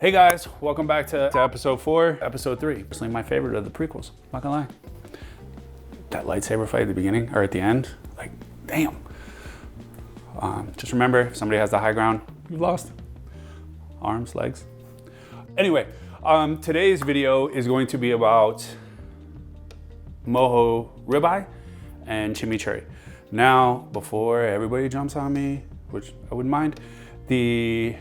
Hey guys, welcome back to episode 4, episode 3. Personally my favorite of the prequels, not gonna lie. That lightsaber fight at the beginning, or at the end, like, damn. Just remember, if somebody has the high ground, you've lost. Arms, legs. Anyway, today's video is going to be about Mojo ribeye and chimichurri. Now, before everybody jumps on me, which I wouldn't mind, the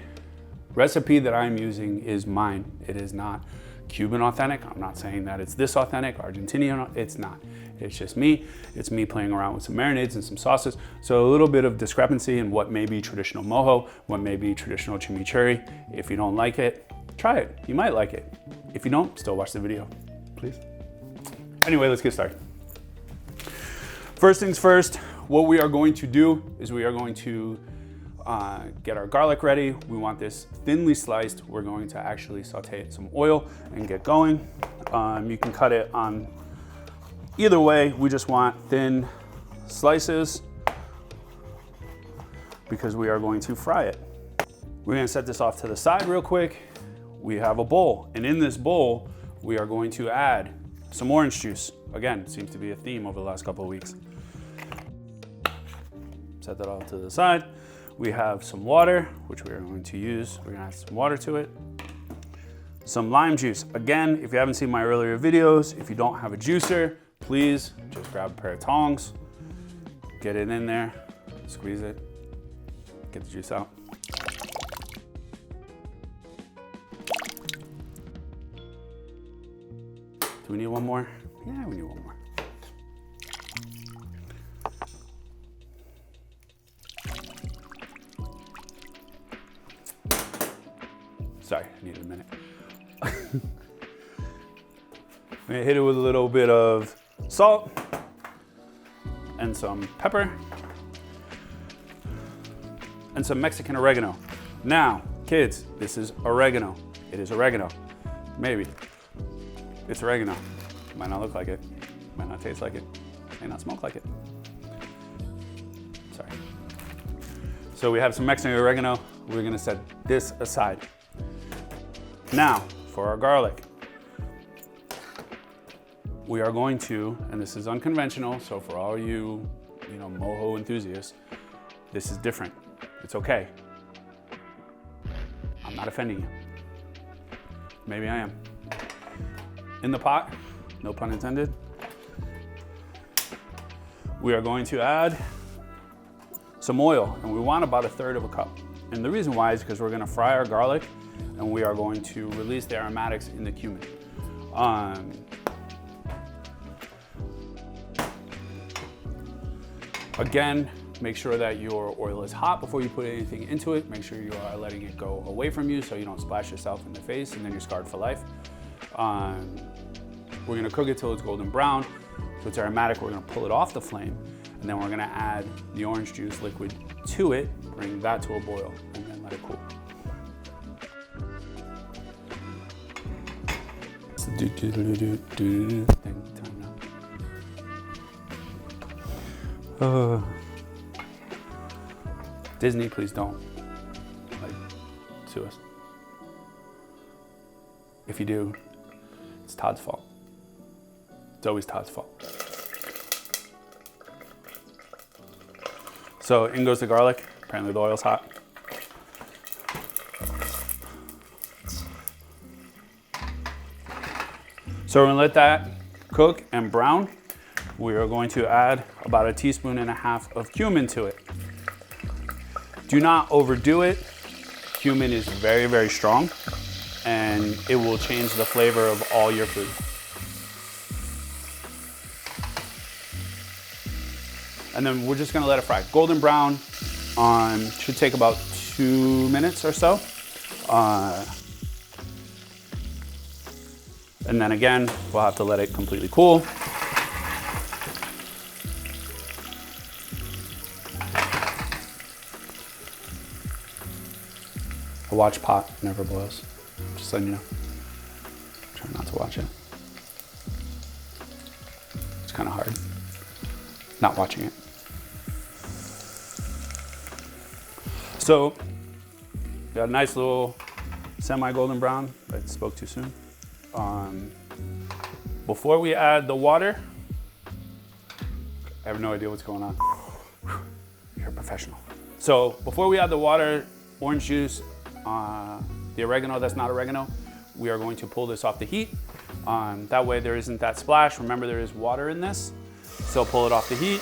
recipe that I'm using is mine. It is not Cuban authentic. I'm not saying that it's this authentic, Argentinian, it's not. It's just me. It's me playing around with some marinades and some sauces. So a little bit of discrepancy in what may be traditional mojo, what may be traditional chimichurri. If you don't like it, try it. You might like it. If you don't, still watch the video, please. Anyway, let's get started. First things first, what we are going to do is we are going to get our garlic ready. We want this thinly sliced. We're going to actually saute it in some oil and get going. You can cut it on either way. We just want thin slices because we are going to fry it. We're gonna set this off to the side real quick. We have a bowl, and in this bowl, we are going to add some orange juice. Again, seems to be a theme over the last couple of weeks. Set that off to the side. We have some water, which we are going to use. We're gonna add some water to it. Some lime juice. Again, if you haven't seen my earlier videos, if you don't have a juicer, please just grab a pair of tongs, get it in there, squeeze it, get the juice out. Do we need one more? Yeah, we need one more. Sorry, I needed a minute. I'm gonna hit it with a little bit of salt and some pepper and some Mexican oregano. Now, kids, this is oregano. It is oregano. Maybe. It's oregano. Might not look like it. Might not taste like it. May not smoke like it. Sorry. So we have some Mexican oregano. We're gonna set this aside. Now, for our garlic, we are going to, and this is unconventional, so for all you mojo enthusiasts, this is different. It's okay. I'm not offending you. Maybe I am. In the pot, no pun intended, we are going to add some oil, and we want about 1/3 of a cup. And the reason why is because we're gonna fry our garlic, and we are going to release the aromatics in the cumin. Again, make sure that your oil is hot before you put anything into it. Make sure you are letting it go away from you so you don't splash yourself in the face and then you're scarred for life. We're gonna cook it till it's golden brown. So it's aromatic, we're gonna pull it off the flame, and then we're gonna add the orange juice liquid to it, bring that to a boil, and then let it cool. Disney, please don't sue us. If you do, it's Todd's fault. It's always Todd's fault. So in goes the garlic. Apparently the oil's hot. So we're gonna let that cook and brown. We are going to add about 1.5 teaspoons of cumin to it. Do not overdo it. Cumin is very, very strong, and it will change the flavor of all your food. And then we're just gonna let it fry. Golden brown should take about 2 minutes or so. And then again, we'll have to let it completely cool. A watch pot never boils. Just letting you know. Try not to watch it. It's kind of hard not watching it. So, got a nice little semi-golden brown. I spoke too soon. Before we add the water, I have no idea what's going on. You're a professional. So before we add the water, orange juice, the oregano that's not oregano, we are going to pull this off the heat. That way there isn't that splash. Remember, there is water in this. So pull it off the heat.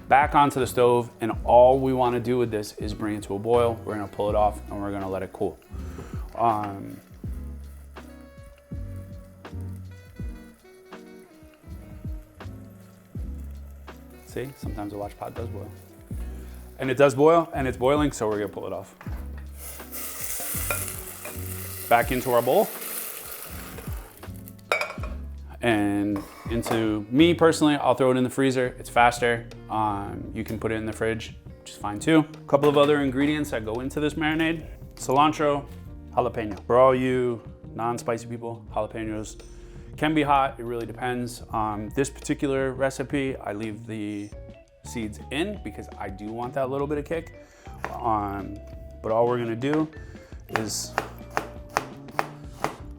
Back onto the stove, and all we want to do with this is bring it to a boil. We're going to pull it off and we're going to let it cool. See, sometimes a watch pot does boil. And it does boil, and it's boiling, so we're going to pull it off. Back into our bowl. And into me personally, I'll throw it in the freezer. It's faster. You can put it in the fridge, which is fine too. A couple of other ingredients that go into this marinade: cilantro, jalapeno. For all you non-spicy people, jalapenos can be hot. It really depends. This particular recipe, I leave the seeds in because I do want that little bit of kick. But all we're gonna do is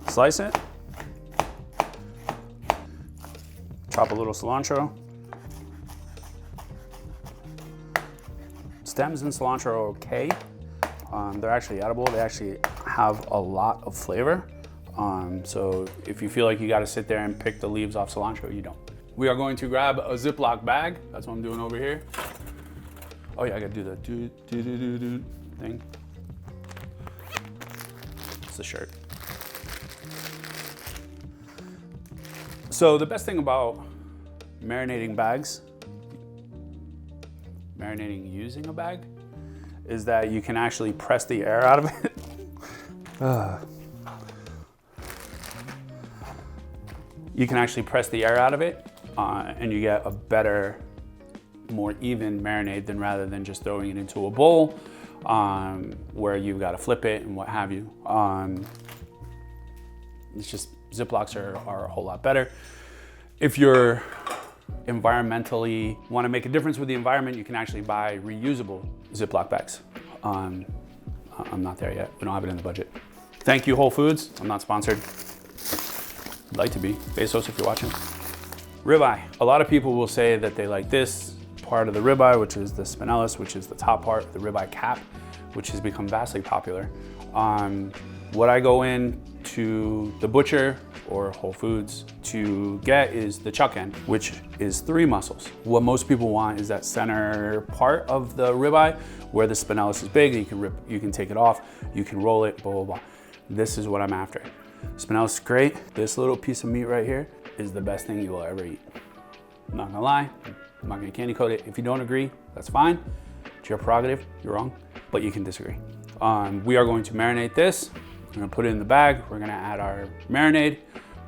slice it. Chop a little cilantro. Stems and cilantro are okay. They're actually edible. They actually have a lot of flavor. So if you feel like you gotta sit there and pick the leaves off cilantro, you don't. We are going to grab a Ziploc bag. That's what I'm doing over here. Oh yeah, I gotta do the do thing. It's the shirt. So the best thing about marinating using a bag, is that you can actually press the air out of it. You can actually press the air out of it, and you get a better, more even marinade than rather than just throwing it into a bowl where you've got to flip it and what have you. It's just, Ziplocs are a whole lot better. If you're environmentally want to make a difference with the environment, you can actually buy reusable Ziploc bags. I'm not there yet. We don't have it in the budget. Thank you, Whole Foods. I'm not sponsored. I'd like to be. Bezos, if you're watching. Ribeye. A lot of people will say that they like this part of the ribeye, which is the spinellus, which is the top part, the ribeye cap, which has become vastly popular. What I go in to the butcher or Whole Foods to get is the chuck end, which is 3 muscles. What most people want is that center part of the ribeye where the spinellus is big. You can take it off, you can roll it, blah, blah, blah. This is what I'm after. Spinellus is great. This little piece of meat right here is the best thing you will ever eat. I'm not gonna lie, I'm not gonna candy coat it. If you don't agree, that's fine. It's your prerogative, you're wrong, but you can disagree. We are going to marinate this. We're gonna put it in the bag. We're gonna add our marinade.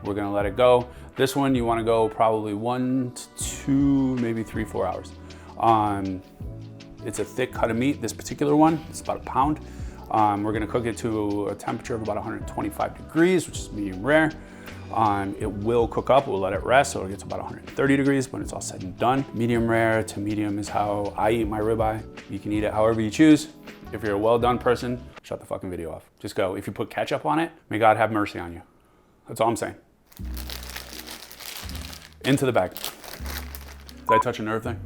We're gonna let it go. This one, you wanna go probably 1 to 2, maybe 3, 4 hours. It's a thick cut of meat, this particular one. It's about 1 pound. We're gonna cook it to a temperature of about 125 degrees, which is medium rare. It will cook up, we'll let it rest, so it gets about 130 degrees when it's all said and done. Medium rare to medium is how I eat my ribeye. You can eat it however you choose. If you're a well-done person, shut the fucking video off. Just go. If you put ketchup on it, may God have mercy on you. That's all I'm saying. Into the bag. Did I touch a nerve thing?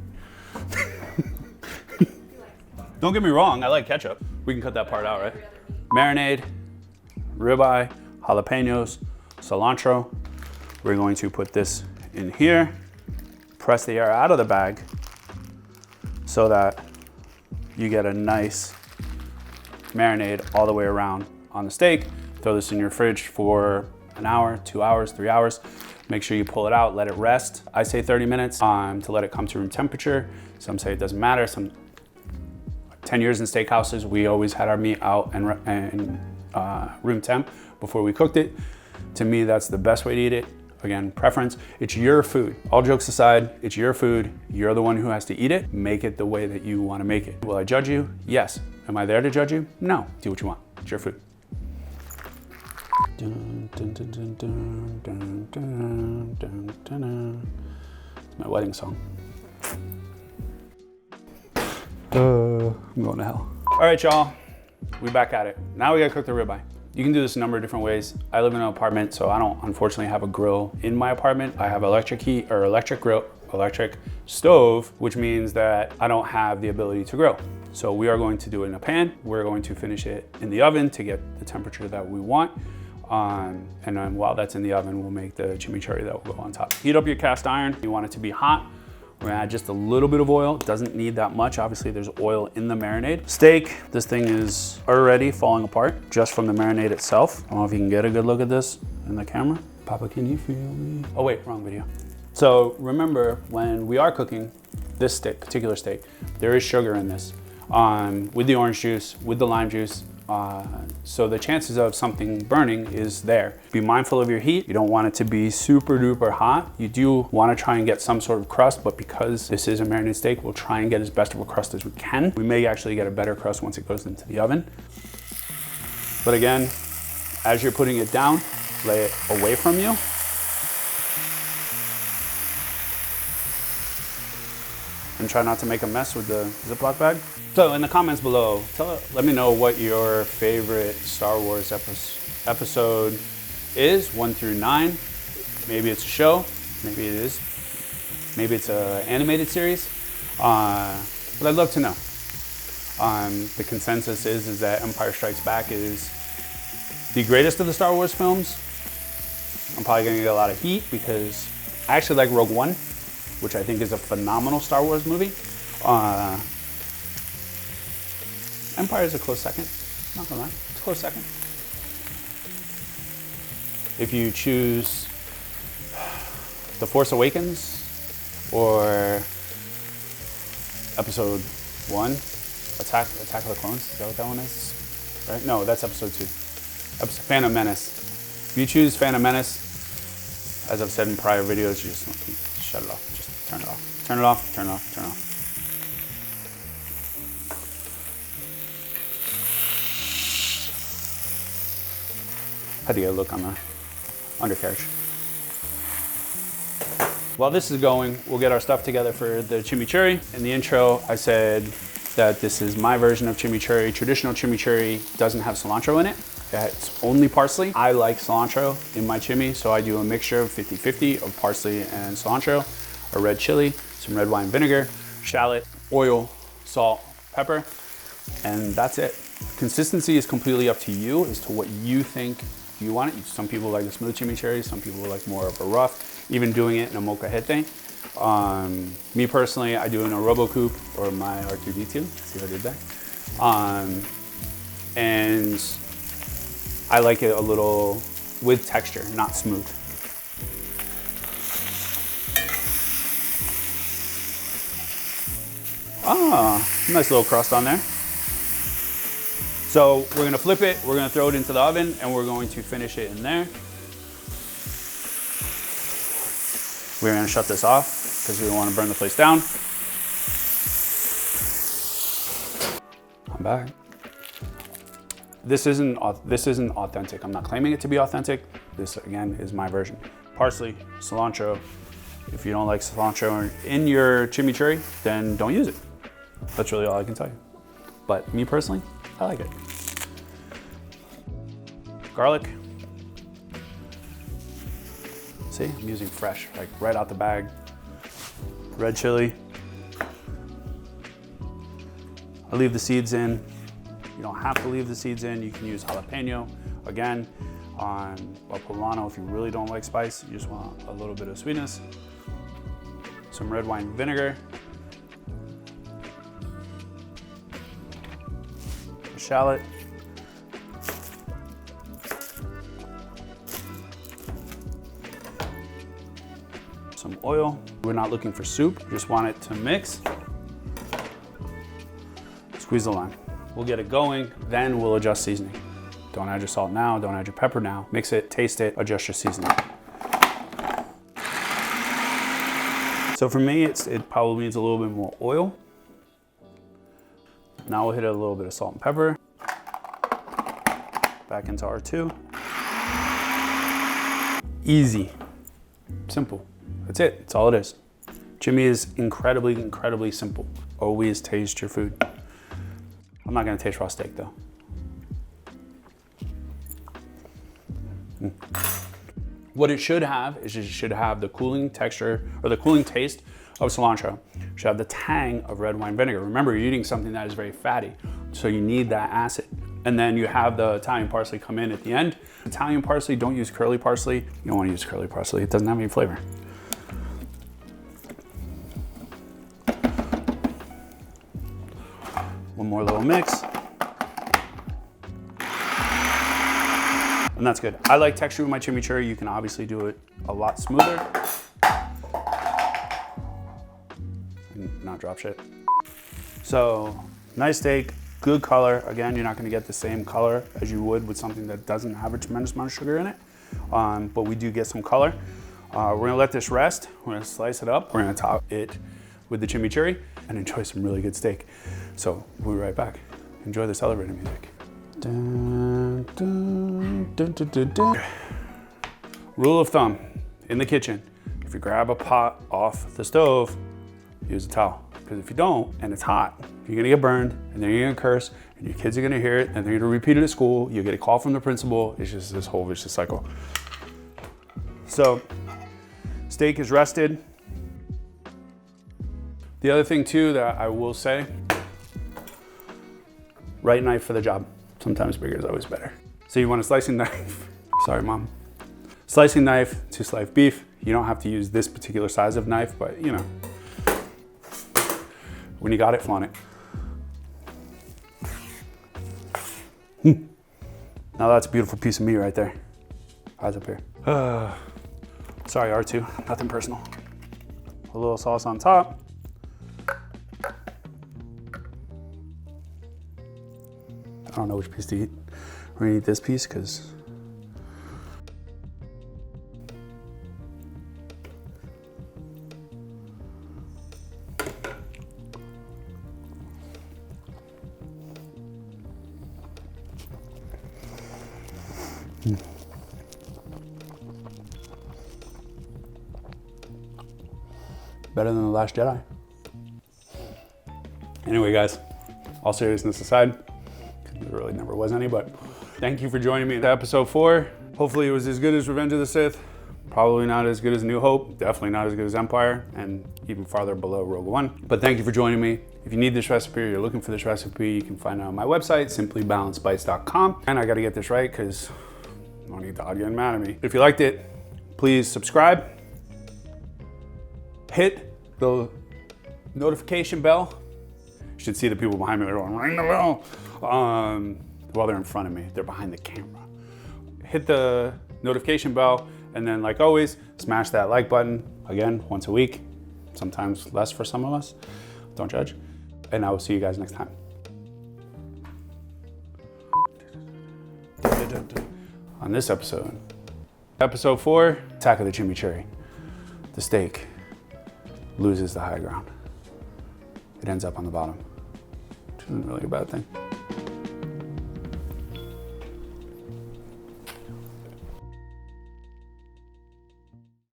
Don't get me wrong, I like ketchup. We can cut that part out, right? Marinade, ribeye, jalapenos, cilantro. We're going to put this in here, press the air out of the bag so that you get a nice marinade all the way around on the steak. Throw this in your fridge for 1 hour, 2 hours, 3 hours. Make sure you pull it out, let it rest. I say 30 minutes to let it come to room temperature. Some say it doesn't matter. 10 years in steakhouses, we always had our meat out and room temp before we cooked it. To me, that's the best way to eat it. Again, preference. It's your food. All jokes aside, it's your food. You're the one who has to eat it. Make it the way that you want to make it. Will I judge you? Yes. Am I there to judge you? No. Do what you want. It's your food. Dun, dun, dun, dun, dun, dun, dun, dun, dun. It's my wedding song. I'm going to hell. All right, y'all, we back at it. Now we gotta cook the ribeye. You can do this a number of different ways. I live in an apartment, so I don't unfortunately have a grill in my apartment. I have electric heat or electric grill, electric stove, which means that I don't have the ability to grill. So we are going to do it in a pan. We're going to finish it in the oven to get the temperature that we want. And then while that's in the oven, we'll make the chimichurri that will go on top. Heat up your cast iron. You want it to be hot. We're gonna add just a little bit of oil. It doesn't need that much. Obviously, there's oil in the marinade. Steak, this thing is already falling apart just from the marinade itself. I don't know if you can get a good look at this in the camera. Papa, can you feel me? Oh wait, wrong video. So remember, when we are cooking this steak, particular steak, there is sugar in this with the orange juice, with the lime juice. So the chances of something burning is there. Be mindful of your heat. You don't want it to be super duper hot. You do want to try and get some sort of crust, but because this is a marinated steak, we'll try and get as best of a crust as we can. We may actually get a better crust once it goes into the oven. But again, as you're putting it down, lay it away from you. And try not to make a mess with the Ziploc bag. So in the comments below, let me know what your favorite Star Wars episode is, 1 through 9. Maybe it's a show, maybe it is. Maybe it's an animated series. But I'd love to know. The consensus is that Empire Strikes Back is the greatest of the Star Wars films. I'm probably gonna get a lot of heat because I actually like Rogue One, which I think is a phenomenal Star Wars movie. Empire is a close second, not gonna lie, it's a close second. If you choose The Force Awakens or Episode 1, Attack of the Clones, is that what that one is? Right? No, that's Episode 2. Phantom Menace. If you choose Phantom Menace, as I've said in prior videos, you just shut it off. Just turn it off. Turn it off, turn it off, turn it off. Had to get a look on the undercarriage. While this is going, we'll get our stuff together for the chimichurri. In the intro, I said that this is my version of chimichurri. Traditional chimichurri doesn't have cilantro in it. It's only parsley. I like cilantro in my chimi, so I do a mixture of 50-50 of parsley and cilantro, a red chili, some red wine vinegar, shallot, oil, salt, pepper, and that's it. Consistency is completely up to you as to what you think you want it. Some people like a smooth chimichurri, some people like more of a rough, even doing it in a molcajete. Me personally, I do it in a RoboCoupe or my R2-D2. See what I did there? And I like it a little with texture, not smooth. Nice little crust on there. So we're gonna flip it, we're gonna throw it into the oven, and we're going to finish it in there. We're gonna shut this off because we don't want to burn the place down. I'm back. This isn't authentic. I'm not claiming it to be authentic. This again is my version. Parsley, cilantro. If you don't like cilantro in your chimichurri, then don't use it. That's really all I can tell you. But me personally, I like it. Garlic. See, I'm using fresh, like right out the bag. Red chili. I leave the seeds in. You don't have to leave the seeds in. You can use jalapeno. Again, or poblano if you really don't like spice. You just want a little bit of sweetness. Some red wine vinegar. Shallot. Some oil. We're not looking for soup, just want it to mix. Squeeze the lime. We'll get it going, then we'll adjust seasoning. Don't add your salt now, don't add your pepper now. Mix it, taste it, adjust your seasoning. So for me, it probably needs a little bit more oil. Now we'll hit it a little bit of salt and pepper. Back into R2. Easy, simple. That's it, that's all it is. Chimi is incredibly, incredibly simple. Always taste your food. I'm not gonna taste raw steak though. What it should have is it should have the cooling texture or the cooling taste of cilantro. It should have the tang of red wine vinegar. Remember, you're eating something that is very fatty, so you need that acid. And then you have the Italian parsley come in at the end. Italian parsley, don't use curly parsley. You don't want to use curly parsley. It doesn't have any flavor. One more little mix. And that's good. I like texture with my chimichurri. You can obviously do it a lot smoother. And not drop shit. So, nice steak, good color. Again, you're not gonna get the same color as you would with something that doesn't have a tremendous amount of sugar in it. But we do get some color. We're gonna let this rest. We're gonna slice it up. We're gonna top it with the chimichurri and enjoy some really good steak. So, we'll be right back. Enjoy the celebrating music. Dun, dun, dun, dun, dun, dun. Rule of thumb in the kitchen: if you grab a pot off the stove, use a towel. Because if you don't and it's hot, you're gonna get burned, and then you're gonna curse, and your kids are gonna hear it, and they're gonna repeat it at school. You get a call from the principal. It's just this whole vicious cycle. So, steak is rested. The other thing too that I will say: right knife for the job. Sometimes bigger is always better. So you want a slicing knife. Sorry, Mom. Slicing knife to slice beef. You don't have to use this particular size of knife, but you know, when you got it, flaunt it. Now that's a beautiful piece of meat right there. Eyes up here. Sorry, R2, nothing personal. A little sauce on top. I don't know which piece to eat. We're gonna eat this piece because better than The Last Jedi. Anyway, guys, all seriousness aside, there really never was any, but thank you for joining me in episode 4. Hopefully it was as good as Revenge of the Sith. Probably not as good as New Hope. Definitely not as good as Empire, and even farther below Rogue One. But thank you for joining me. If you need this recipe or you're looking for this recipe, you can find it on my website, simplybalancedbites.com. And I gotta get this right because I don't need Todd getting mad at me. If you liked it, please subscribe. Hit the notification bell. You should see the people behind me, they're going, ring the bell. Well, they're in front of me, they're behind the camera. Hit the notification bell, and then like always, smash that like button, again, once a week, sometimes less for some of us, don't judge. And I will see you guys next time. On this episode, episode 4, Attack of the Chimichurri. The steak loses the high ground. It ends up on the bottom, which isn't really a bad thing.